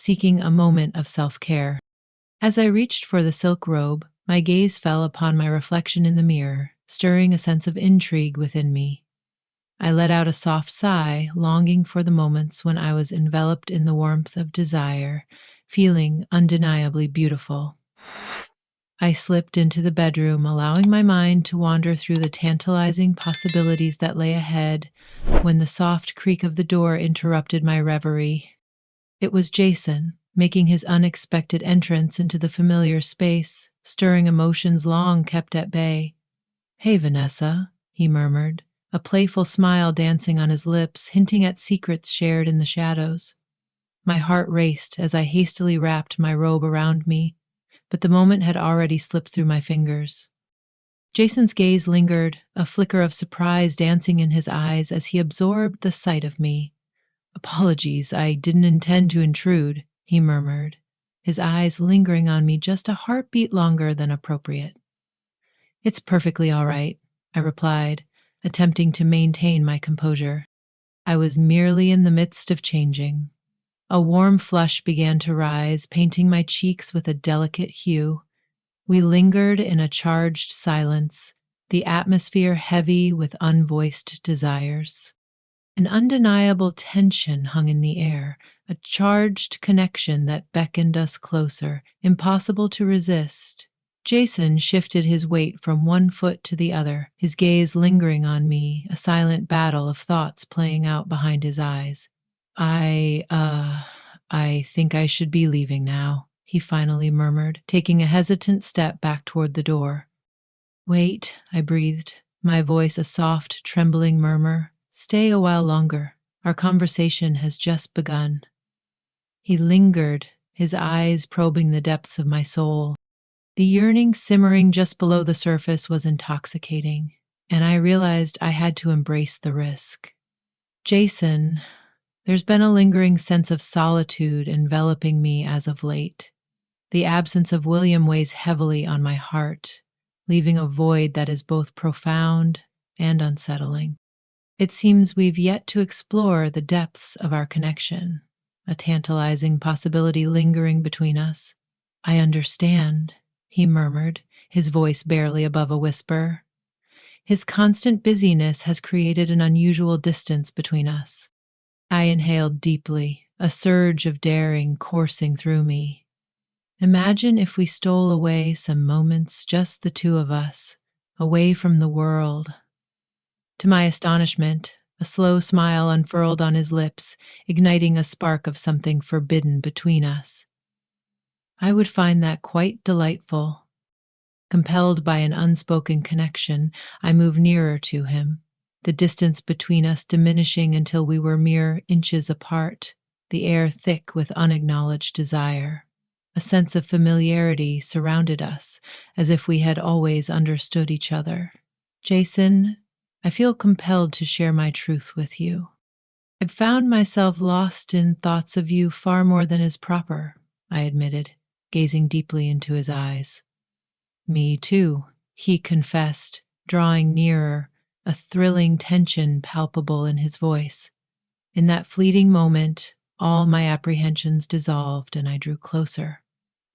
seeking a moment of self-care. As I reached for the silk robe, my gaze fell upon my reflection in the mirror, stirring a sense of intrigue within me. I let out a soft sigh, longing for the moments when I was enveloped in the warmth of desire, feeling undeniably beautiful. I slipped into the bedroom, allowing my mind to wander through the tantalizing possibilities that lay ahead when the soft creak of the door interrupted my reverie. It was Jason, making his unexpected entrance into the familiar space, stirring emotions long kept at bay. "Hey, Vanessa," he murmured, a playful smile dancing on his lips, hinting at secrets shared in the shadows. My heart raced as I hastily wrapped my robe around me, but the moment had already slipped through my fingers. Jason's gaze lingered, a flicker of surprise dancing in his eyes as he absorbed the sight of me. "Apologies, I didn't intend to intrude," he murmured, his eyes lingering on me just a heartbeat longer than appropriate. "It's perfectly all right," I replied, attempting to maintain my composure. I was merely in the midst of changing. A warm flush began to rise, painting my cheeks with a delicate hue. We lingered in a charged silence, the atmosphere heavy with unvoiced desires. An undeniable tension hung in the air, a charged connection that beckoned us closer, impossible to resist. Jason shifted his weight from one foot to the other, his gaze lingering on me, a silent battle of thoughts playing out behind his eyes. I think I should be leaving now," he finally murmured, taking a hesitant step back toward the door. "Wait," I breathed, my voice a soft, trembling murmur. "Stay a while longer. Our conversation has just begun." He lingered, his eyes probing the depths of my soul. The yearning simmering just below the surface was intoxicating, and I realized I had to embrace the risk. "Jason, there's been a lingering sense of solitude enveloping me as of late. The absence of William weighs heavily on my heart, leaving a void that is both profound and unsettling. It seems we've yet to explore the depths of our connection, a tantalizing possibility lingering between us." "I understand," he murmured, his voice barely above a whisper. His constant busyness has created an unusual distance between us. I inhaled deeply, a surge of daring coursing through me. Imagine if we stole away some moments, just the two of us, away from the world. To my astonishment, a slow smile unfurled on his lips, igniting a spark of something forbidden between us. "I would find that quite delightful." Compelled by an unspoken connection, I moved nearer to him, the distance between us diminishing until we were mere inches apart, the air thick with unacknowledged desire. A sense of familiarity surrounded us, as if we had always understood each other. "Jason, I feel compelled to share my truth with you. I've found myself lost in thoughts of you far more than is proper," I admitted, gazing deeply into his eyes. "Me too," he confessed, drawing nearer, a thrilling tension palpable in his voice. In that fleeting moment, all my apprehensions dissolved and I drew closer.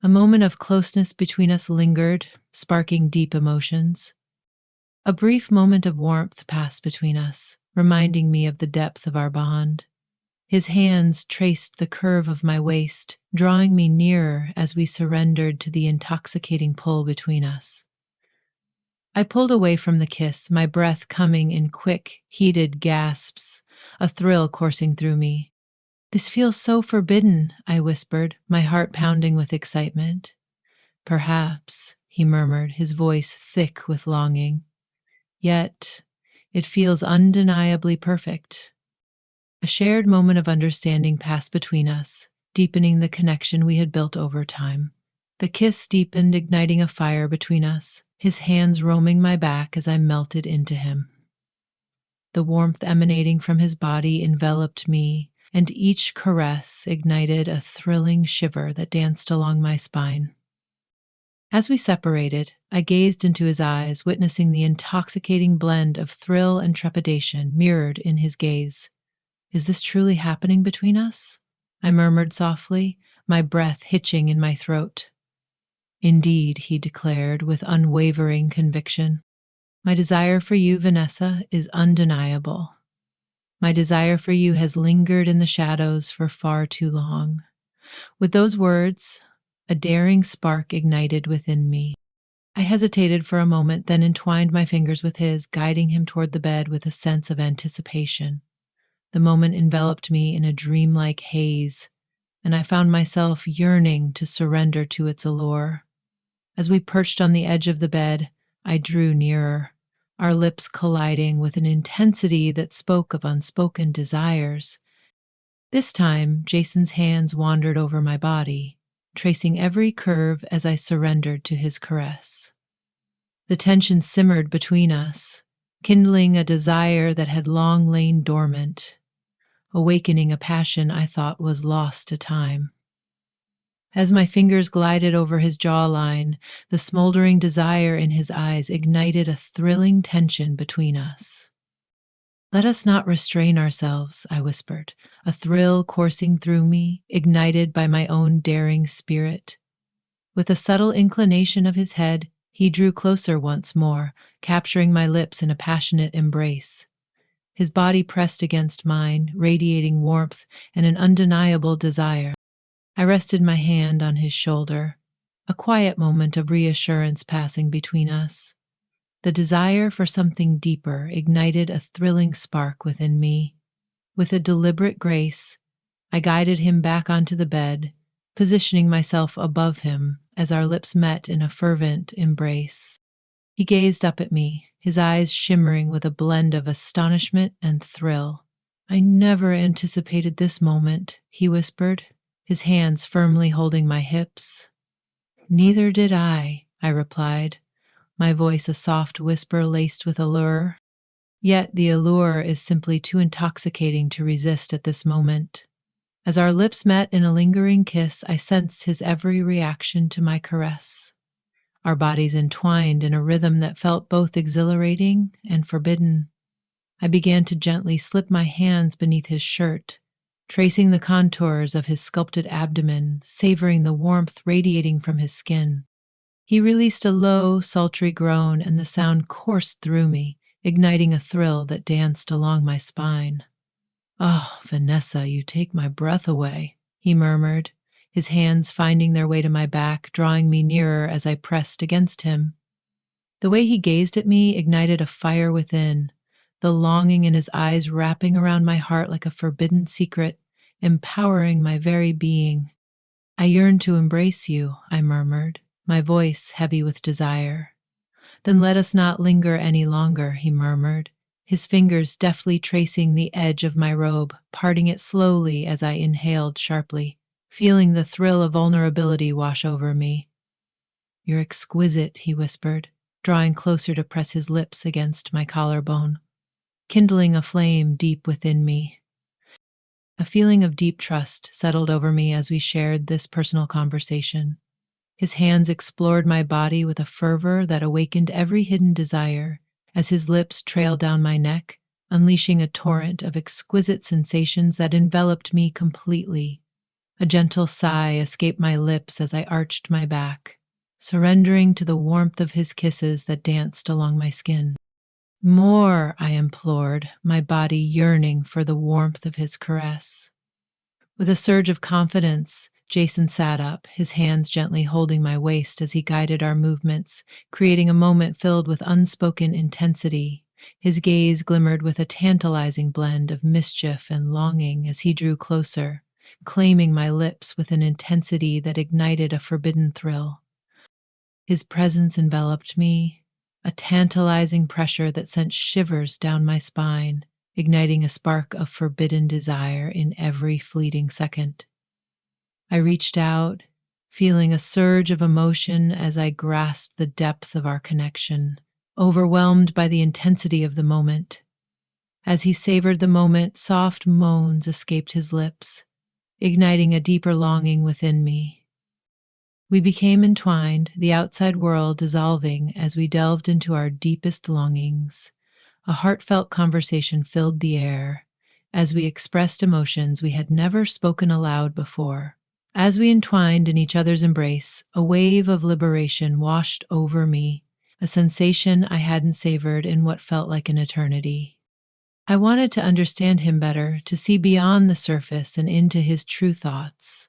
A moment of closeness between us lingered, sparking deep emotions. A brief moment of warmth passed between us, reminding me of the depth of our bond. His hands traced the curve of my waist, drawing me nearer as we surrendered to the intoxicating pull between us. I pulled away from the kiss, my breath coming in quick, heated gasps, a thrill coursing through me. "This feels so forbidden," I whispered, my heart pounding with excitement. "Perhaps," he murmured, his voice thick with longing. "Yet, it feels undeniably perfect." A shared moment of understanding passed between us, deepening the connection we had built over time. The kiss deepened, igniting a fire between us, his hands roaming my back as I melted into him. The warmth emanating from his body enveloped me, and each caress ignited a thrilling shiver that danced along my spine. As we separated, I gazed into his eyes, witnessing the intoxicating blend of thrill and trepidation mirrored in his gaze. "Is this truly happening between us?" I murmured softly, my breath hitching in my throat. Indeed, he declared with unwavering conviction. My desire for you, Vanessa, is undeniable. My desire for you has lingered in the shadows for far too long. With those words, a daring spark ignited within me. I hesitated for a moment, then entwined my fingers with his, guiding him toward the bed with a sense of anticipation. The moment enveloped me in a dreamlike haze, and I found myself yearning to surrender to its allure. As we perched on the edge of the bed, I drew nearer, our lips colliding with an intensity that spoke of unspoken desires. This time, Jason's hands wandered over my body, tracing every curve as I surrendered to his caress. The tension simmered between us, kindling a desire that had long lain dormant, awakening a passion I thought was lost to time. As my fingers glided over his jawline, the smoldering desire in his eyes ignited a thrilling tension between us. Let us not restrain ourselves, I whispered, a thrill coursing through me, ignited by my own daring spirit. With a subtle inclination of his head, he drew closer once more, capturing my lips in a passionate embrace. His body pressed against mine, radiating warmth and an undeniable desire. I rested my hand on his shoulder, a quiet moment of reassurance passing between us. The desire for something deeper ignited a thrilling spark within me. With a deliberate grace, I guided him back onto the bed, positioning myself above him as our lips met in a fervent embrace. He gazed up at me, his eyes shimmering with a blend of astonishment and thrill. I never anticipated this moment, he whispered, his hands firmly holding my hips. Neither did I replied, my voice a soft whisper laced with allure. Yet the allure is simply too intoxicating to resist at this moment. As our lips met in a lingering kiss, I sensed his every reaction to my caress. Our bodies entwined in a rhythm that felt both exhilarating and forbidden. I began to gently slip my hands beneath his shirt, tracing the contours of his sculpted abdomen, savoring the warmth radiating from his skin. He released a low, sultry groan, and the sound coursed through me, igniting a thrill that danced along my spine. "Oh, Vanessa, you take my breath away," he murmured, his hands finding their way to my back, drawing me nearer as I pressed against him. The way he gazed at me ignited a fire within, the longing in his eyes wrapping around my heart like a forbidden secret, empowering my very being. "I yearn to embrace you," I murmured, my voice heavy with desire. "Then let us not linger any longer," he murmured, his fingers deftly tracing the edge of my robe, parting it slowly as I inhaled sharply, feeling the thrill of vulnerability wash over me. "You're exquisite," he whispered, drawing closer to press his lips against my collarbone, kindling a flame deep within me. A feeling of deep trust settled over me as we shared this personal conversation. His hands explored my body with a fervor that awakened every hidden desire as his lips trailed down my neck, unleashing a torrent of exquisite sensations that enveloped me completely. A gentle sigh escaped my lips as I arched my back, surrendering to the warmth of his kisses that danced along my skin. "More," I implored, my body yearning for the warmth of his caress. With a surge of confidence, Jason sat up, his hands gently holding my waist as he guided our movements, creating a moment filled with unspoken intensity. His gaze glimmered with a tantalizing blend of mischief and longing as he drew closer, claiming my lips with an intensity that ignited a forbidden thrill. His presence enveloped me, a tantalizing pressure that sent shivers down my spine, igniting a spark of forbidden desire in every fleeting second. I reached out, feeling a surge of emotion as I grasped the depth of our connection, overwhelmed by the intensity of the moment. As he savored the moment, soft moans escaped his lips, igniting a deeper longing within me. We became entwined, the outside world dissolving as we delved into our deepest longings. A heartfelt conversation filled the air as we expressed emotions we had never spoken aloud before. As we entwined in each other's embrace, a wave of liberation washed over me, a sensation I hadn't savored in what felt like an eternity. I wanted to understand him better, to see beyond the surface and into his true thoughts.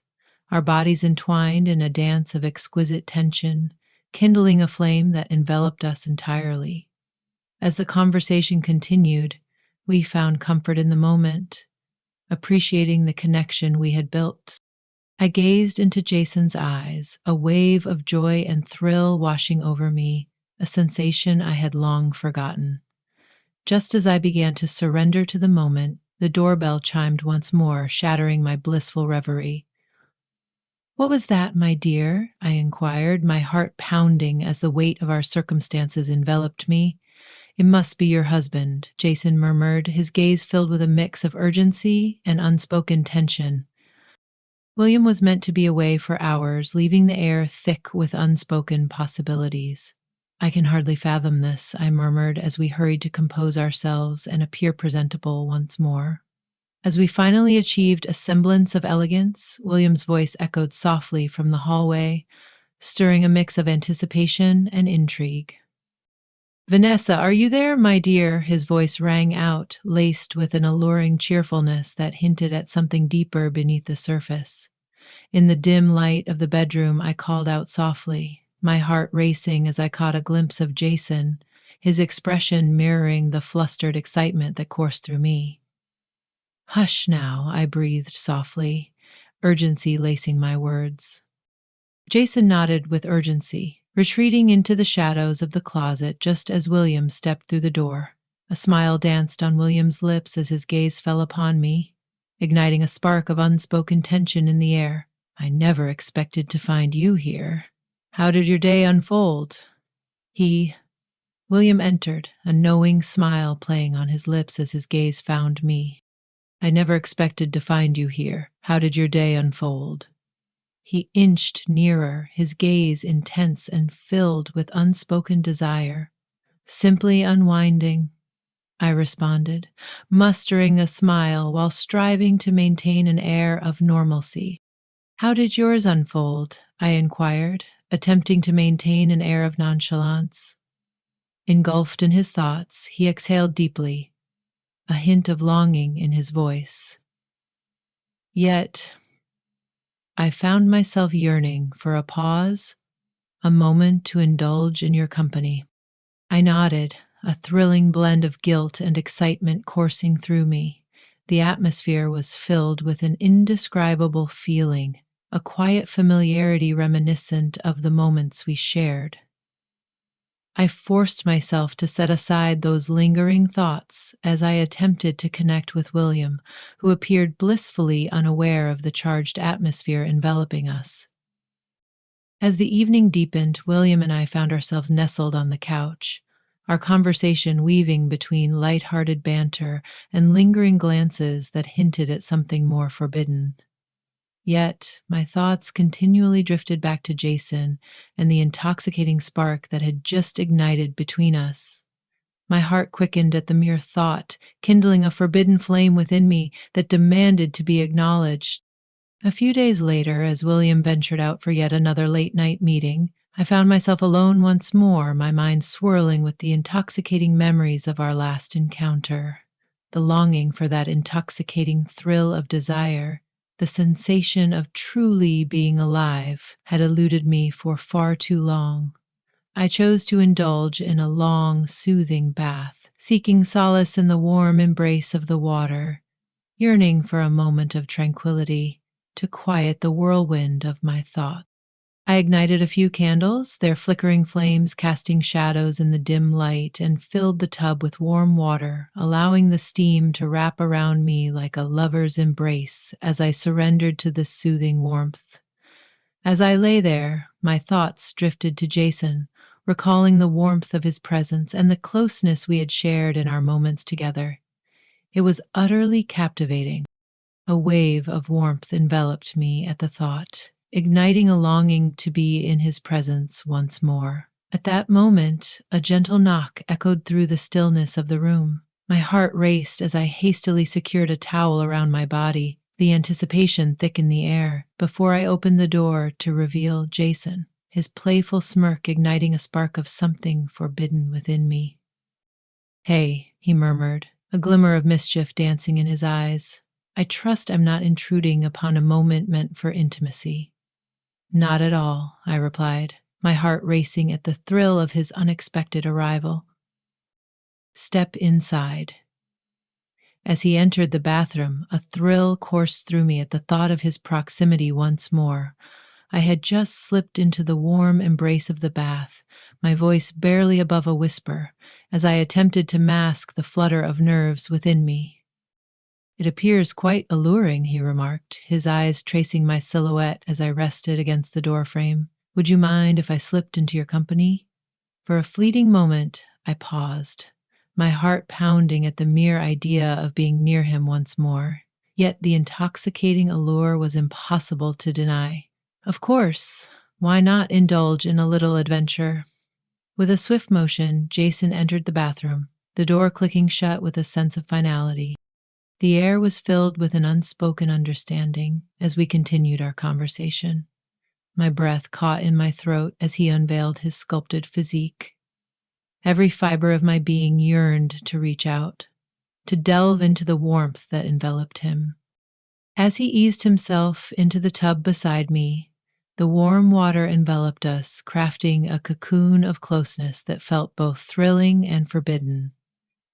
Our bodies entwined in a dance of exquisite tension, kindling a flame that enveloped us entirely. As the conversation continued, we found comfort in the moment, appreciating the connection we had built. I gazed into Jason's eyes, a wave of joy and thrill washing over me, a sensation I had long forgotten. Just as I began to surrender to the moment, the doorbell chimed once more, shattering my blissful reverie. "What was that, my dear?" I inquired, my heart pounding as the weight of our circumstances enveloped me. "It must be your husband," Jason murmured, his gaze filled with a mix of urgency and unspoken tension. William was meant to be away for hours, leaving the air thick with unspoken possibilities. "I can hardly fathom this," I murmured as we hurried to compose ourselves and appear presentable once more. As we finally achieved a semblance of elegance, William's voice echoed softly from the hallway, stirring a mix of anticipation and intrigue. "Vanessa, are you there, my dear?" His voice rang out, laced with an alluring cheerfulness that hinted at something deeper beneath the surface. In the dim light of the bedroom, I called out softly, my heart racing as I caught a glimpse of Jason, his expression mirroring the flustered excitement that coursed through me. "Hush now," I breathed softly, urgency lacing my words. Jason nodded with urgency, retreating into the shadows of the closet just as William stepped through the door. A smile danced on William's lips as his gaze fell upon me, igniting a spark of unspoken tension in the air. "I never expected to find you here. How did your day unfold?" William entered, a knowing smile playing on his lips as his gaze found me. "I never expected to find you here. How did your day unfold?" He inched nearer, his gaze intense and filled with unspoken desire. "Simply unwinding," I responded, mustering a smile while striving to maintain an air of normalcy. "How did yours unfold?" I inquired, attempting to maintain an air of nonchalance. Engulfed in his thoughts, he exhaled deeply, a hint of longing in his voice. Yet, I found myself yearning for a pause, a moment to indulge in your company. I nodded, a thrilling blend of guilt and excitement coursing through me. The atmosphere was filled with an indescribable feeling, a quiet familiarity reminiscent of the moments we shared. I forced myself to set aside those lingering thoughts as I attempted to connect with William, who appeared blissfully unaware of the charged atmosphere enveloping us. As the evening deepened, William and I found ourselves nestled on the couch, our conversation weaving between light-hearted banter and lingering glances that hinted at something more forbidden. Yet, my thoughts continually drifted back to Jason and the intoxicating spark that had just ignited between us. My heart quickened at the mere thought, kindling a forbidden flame within me that demanded to be acknowledged. A few days later, as William ventured out for yet another late-night meeting, I found myself alone once more, my mind swirling with the intoxicating memories of our last encounter. The longing for that intoxicating thrill of desire, the sensation of truly being alive, had eluded me for far too long. I chose to indulge in a long, soothing bath, seeking solace in the warm embrace of the water, yearning for a moment of tranquility to quiet the whirlwind of my thoughts. I ignited a few candles, their flickering flames casting shadows in the dim light, and filled the tub with warm water, allowing the steam to wrap around me like a lover's embrace as I surrendered to the soothing warmth. As I lay there, my thoughts drifted to Jason, recalling the warmth of his presence and the closeness we had shared in our moments together. It was utterly captivating. A wave of warmth enveloped me at the thought, igniting a longing to be in his presence once more. At that moment, a gentle knock echoed through the stillness of the room. My heart raced as I hastily secured a towel around my body, The anticipation thick in the air before I opened the door to reveal Jason, his playful smirk igniting a spark of something forbidden within me. "Hey," he murmured, a glimmer of mischief dancing in his eyes. "I trust I'm not intruding upon a moment meant for intimacy." "Not at all," I replied, my heart racing at the thrill of his unexpected arrival. "Step inside." As he entered the bathroom, a thrill coursed through me at the thought of his proximity once more. I had just slipped into the warm embrace of the bath, my voice barely above a whisper, as I attempted to mask the flutter of nerves within me. "It appears quite alluring," he remarked, his eyes tracing my silhouette as I rested against the doorframe. "Would you mind if I slipped into your company?" For a fleeting moment, I paused, my heart pounding at the mere idea of being near him once more. Yet the intoxicating allure was impossible to deny. Of course, why not indulge in a little adventure? With a swift motion, Jason entered the bathroom, the door clicking shut with a sense of finality. The air was filled with an unspoken understanding as we continued our conversation. My breath caught in my throat as he unveiled his sculpted physique. Every fiber of my being yearned to reach out, to delve into the warmth that enveloped him. As he eased himself into the tub beside me, the warm water enveloped us, crafting a cocoon of closeness that felt both thrilling and forbidden.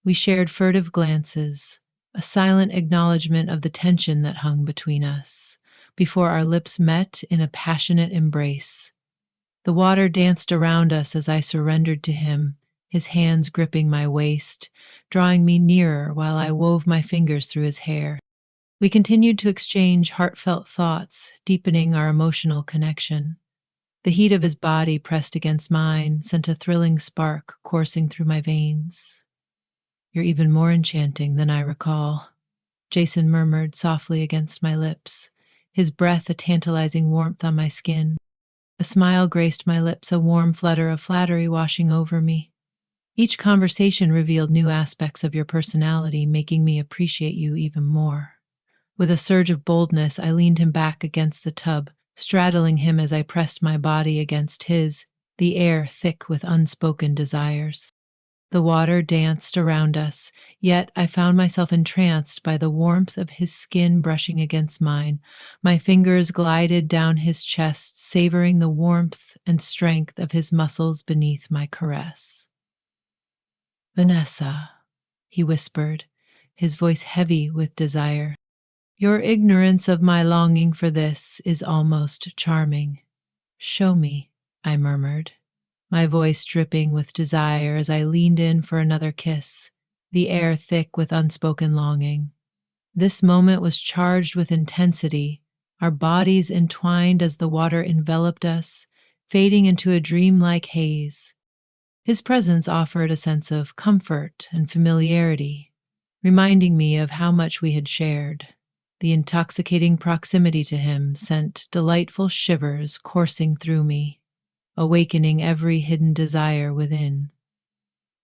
We shared furtive glances, a silent acknowledgement of the tension that hung between us, before our lips met in a passionate embrace. The water danced around us as I surrendered to him, his hands gripping my waist, drawing me nearer while I wove my fingers through his hair. We continued to exchange heartfelt thoughts, deepening our emotional connection. The heat of his body pressed against mine sent a thrilling spark coursing through my veins. "You're even more enchanting than I recall," Jason murmured softly against my lips, his breath a tantalizing warmth on my skin. A smile graced my lips, a warm flutter of flattery washing over me. Each conversation revealed new aspects of your personality, making me appreciate you even more. With a surge of boldness, I leaned him back against the tub, straddling him as I pressed my body against his, the air thick with unspoken desires. The water danced around us, yet I found myself entranced by the warmth of his skin brushing against mine. My fingers glided down his chest, savoring the warmth and strength of his muscles beneath my caress. "Vanessa," he whispered, his voice heavy with desire. "Your ignorance of my longing for this is almost charming." "Show me," I murmured, my voice dripping with desire as I leaned in for another kiss, the air thick with unspoken longing. This moment was charged with intensity, our bodies entwined as the water enveloped us, fading into a dreamlike haze. His presence offered a sense of comfort and familiarity, reminding me of how much we had shared. The intoxicating proximity to him sent delightful shivers coursing through me, awakening every hidden desire within.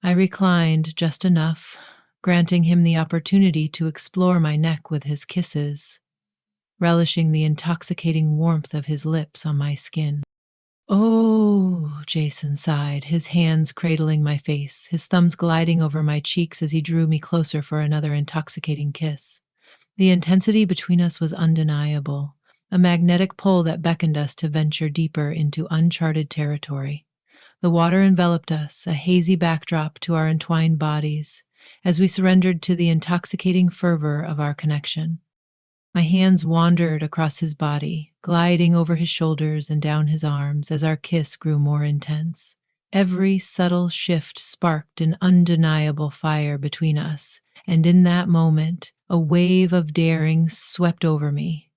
I reclined just enough, granting him the opportunity to explore my neck with his kisses, relishing the intoxicating warmth of his lips on my skin. "Oh," Jason sighed, his hands cradling my face, his thumbs gliding over my cheeks as he drew me closer for another intoxicating kiss. The intensity between us was undeniable, a magnetic pull that beckoned us to venture deeper into uncharted territory. The water enveloped us, a hazy backdrop to our entwined bodies, as we surrendered to the intoxicating fervor of our connection. My hands wandered across his body, gliding over his shoulders and down his arms as our kiss grew more intense. Every subtle shift sparked an undeniable fire between us, and in that moment, a wave of daring swept over me.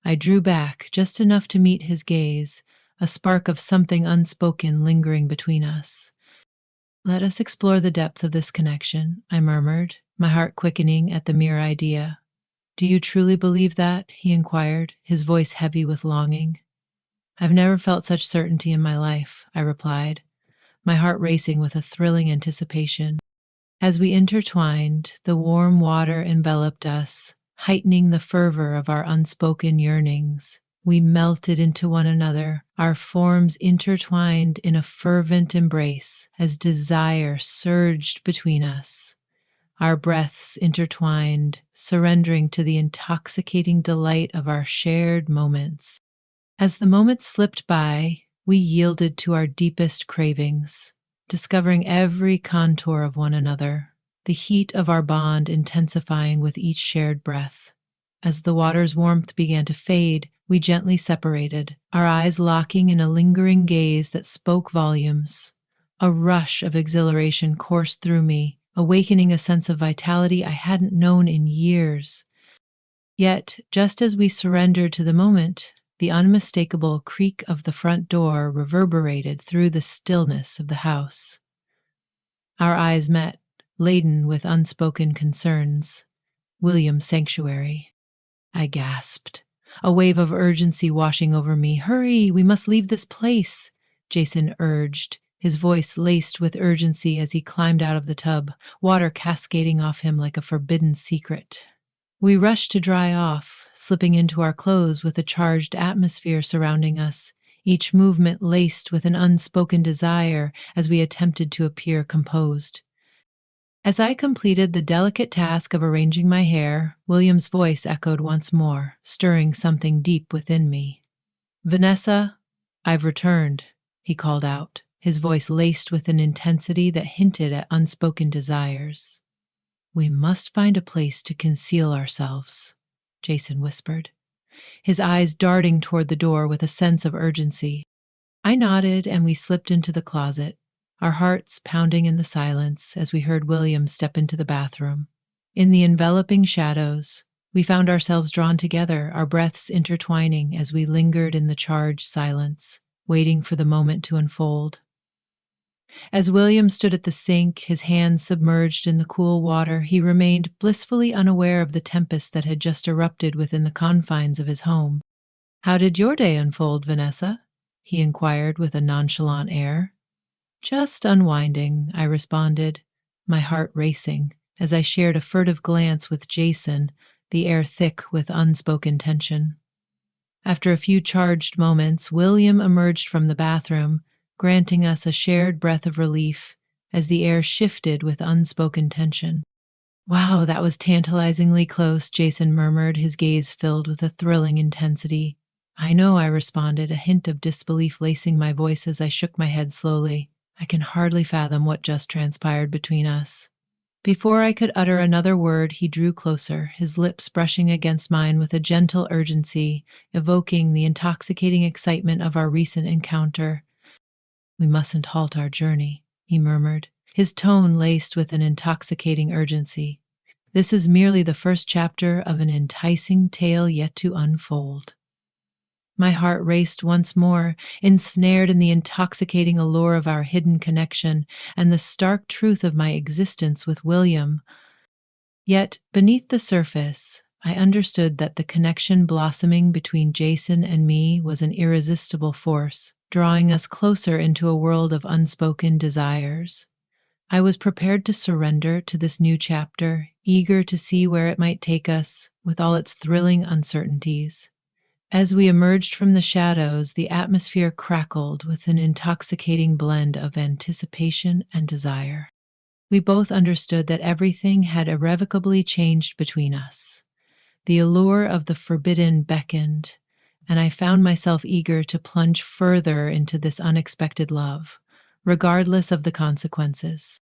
I drew back just enough to meet his gaze, a spark of something unspoken lingering between us. "Let us explore the depth of this connection," I murmured, my heart quickening at the mere idea. "Do you truly believe that?" he inquired, his voice heavy with longing. "I've never felt such certainty in my life," I replied, my heart racing with a thrilling anticipation. As we intertwined, the warm water enveloped us, heightening the fervor of our unspoken yearnings. We melted into one another, our forms intertwined in a fervent embrace as desire surged between us. Our breaths intertwined, surrendering to the intoxicating delight of our shared moments. As the moments slipped by, we yielded to our deepest cravings, discovering every contour of one another, the heat of our bond intensifying with each shared breath. As the water's warmth began to fade, we gently separated, our eyes locking in a lingering gaze that spoke volumes. A rush of exhilaration coursed through me, awakening a sense of vitality I hadn't known in years. Yet, just as we surrendered to the moment, the unmistakable creak of the front door reverberated through the stillness of the house. Our eyes met, laden with unspoken concerns. William's sanctuary. I gasped, a wave of urgency washing over me. "Hurry, we must leave this place," Jason urged, his voice laced with urgency as he climbed out of the tub, water cascading off him like a forbidden secret. We rushed to dry off, slipping into our clothes with a charged atmosphere surrounding us, each movement laced with an unspoken desire as we attempted to appear composed. As I completed the delicate task of arranging my hair, William's voice echoed once more, stirring something deep within me. "Vanessa, I've returned," he called out, his voice laced with an intensity that hinted at unspoken desires. "We must find a place to conceal ourselves," Jason whispered, his eyes darting toward the door with a sense of urgency. I nodded and we slipped into the closet, our hearts pounding in the silence as we heard William step into the bathroom. In the enveloping shadows, we found ourselves drawn together, our breaths intertwining as we lingered in the charged silence, waiting for the moment to unfold. As William stood at the sink, his hands submerged in the cool water, he remained blissfully unaware of the tempest that had just erupted within the confines of his home. "How did your day unfold, Vanessa?" he inquired with a nonchalant air. "Just unwinding," I responded, my heart racing as I shared a furtive glance with Jason, the air thick with unspoken tension. After a few charged moments, William emerged from the bathroom, granting us a shared breath of relief as the air shifted with unspoken tension. "Wow, that was tantalizingly close," Jason murmured, his gaze filled with a thrilling intensity. "I know," I responded, a hint of disbelief lacing my voice as I shook my head slowly. "I can hardly fathom what just transpired between us." Before I could utter another word, he drew closer, his lips brushing against mine with a gentle urgency, evoking the intoxicating excitement of our recent encounter. "We mustn't halt our journey," he murmured, his tone laced with an intoxicating urgency. "This is merely the first chapter of an enticing tale yet to unfold." My heart raced once more, ensnared in the intoxicating allure of our hidden connection and the stark truth of my existence with William. Yet, beneath the surface, I understood that the connection blossoming between Jason and me was an irresistible force, drawing us closer into a world of unspoken desires. I was prepared to surrender to this new chapter, eager to see where it might take us, with all its thrilling uncertainties. As we emerged from the shadows, the atmosphere crackled with an intoxicating blend of anticipation and desire. We both understood that everything had irrevocably changed between us. The allure of the forbidden beckoned, and I found myself eager to plunge further into this unexpected love, regardless of the consequences.